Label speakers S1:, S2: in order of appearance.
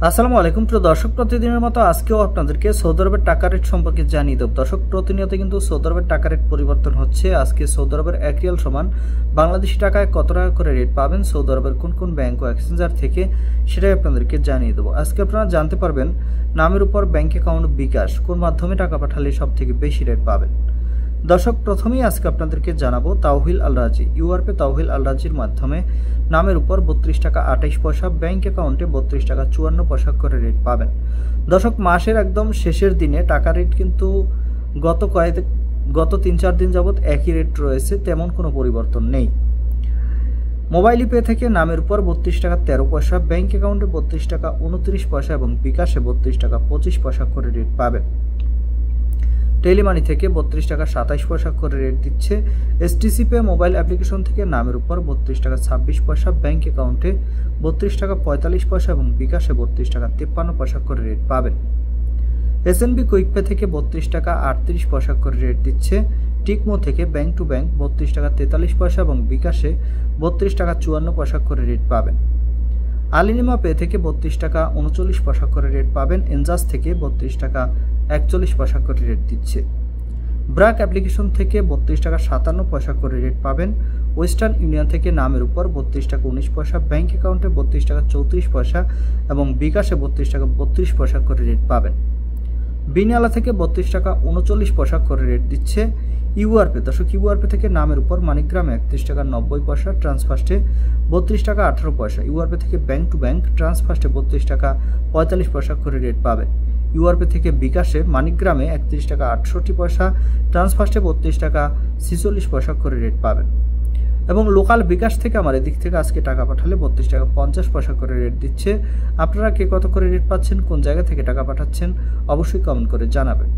S1: আসসালামু আলাইকুম প্রিয় দর্শক, প্রতিদিনের মতো আজকেও আপনাদেরকে সৌদি আরবের টাকা রেট সম্পর্কে জানিয়ে দেব। দর্শক, প্রতিনিয়ত কিন্তু সৌদি আরবের টাকা রেট পরিবর্তন হচ্ছে। আজকে সৌদি আরবের 1 রিয়াল সমান বাংলাদেশি টাকায় কত টাকা করে রেট পাবেন সৌদি আরবের কোন কোন ব্যাংক ও এক্সচেঞ্জার থেকে, সেটাই আপনাদেরকে জানিয়ে দেবো। আজকে আপনারা জানতে পারবেন নামের উপর ব্যাংক অ্যাকাউন্ট বিকাশ কোন মাধ্যমে টাকা পাঠালে সব থেকে বেশি রেট পাবেন। দর্শক, প্রথমেই আজকে আপনাদেরকে জানাবো তাওহিল আল রাজি। ইউআরপে তাওহিল আল রাজির মাধ্যমে নামের উপর 32 টাকা 28 পয়সা, ব্যাংক অ্যাকাউন্টে 32 টাকা 54 পয়সা করে রেট পাবেন। দর্শক, মাসের একদম শেষের দিনে টাকা রেট কিন্তু গত 3-4 দিন যাবৎ একই রেট রয়েছে, তেমন কোনো পরিবর্তন নেই। মোবাইল পে থেকে নামের উপর 32 টাকা 13 পয়সা, ব্যাংক অ্যাকাউন্টে 32 টাকা 29 পয়সা এবং বিকাশে 32 টাকা 25 পয়সা করে রেট পাবেন। টেলিমানি থেকে 32 টাকা 27 পয়সা করে রেট দিচ্ছে। এসটিসি পে মোবাইল অ্যাপ্লিকেশন থেকে নামের উপর 32 টাকা 26 পয়সা, ব্যাংক অ্যাকাউন্টে 32 টাকা 45 পয়সা এবং বিকাশে 32 টাকা 53 পয়সা করে রেট পাবেন। এসএনবি কুইক পে থেকে 32 টাকা 38 পয়সা করে রেট দিচ্ছে। টিকমো থেকে ব্যাংক টু ব্যাংক 32 টাকা 43 পয়সা এবং বিকাশে 32 টাকা 54 পয়সা করে রেট পাবেন। আলিনিমা পে থেকে 32 টাকা 39 পয়সা করে রেট পাবেন। এনজাস থেকে 32 টাকা 41 পয়সা করে রেট দিচ্ছে। ব্রাক অ্যাপ্লিকেশন থেকে 32 টাকা 57 পয়সা করে রেট পাবেন। ওয়েস্টার্ন ইউনিয়ন থেকে নামের উপর 32 টাকা 19 পয়সা, ব্যাংক অ্যাকাউন্টে 32 টাকা 34 পয়সা এবং বিকাশে 32 টাকা 32 পয়সা করে রেট পাবেন। বিনিয়ালা থেকে 32 টাকা 39 পয়সা করে রেট দিচ্ছে। ইউআরপে দর্শক, ইউআরপে থেকে নামের উপর মানিকগ্রামে 31 টাকা 90 পয়সা, ট্রান্সফার্স্টে 32 টাকা 18 পয়সা। ইউআরপে থেকে ব্যাংক টু ব্যাংক ট্রান্সফার্স্টে 32 টাকা 45 পয়সা করে রেট পাবেন। ইউআরপে থেকে বিকাশে মানিকগ্রামে 31 টাকা 68 পয়সা, ট্রান্সফার্স্টে 32 টাকা 46 পয়সা করে রেট পাবেন। এবং লোকাল বিকাশ থেকে আমার এদিক থেকে আজকে টাকা পাঠালে 32 টাকা 50 পয়সা করে রেট দিচ্ছে। আপনারা কে কত করে রেট পাচ্ছেন, কোন জায়গা থেকে টাকা পাঠাচ্ছেন, অবশ্যই কমেন্ট করে জানাবেন।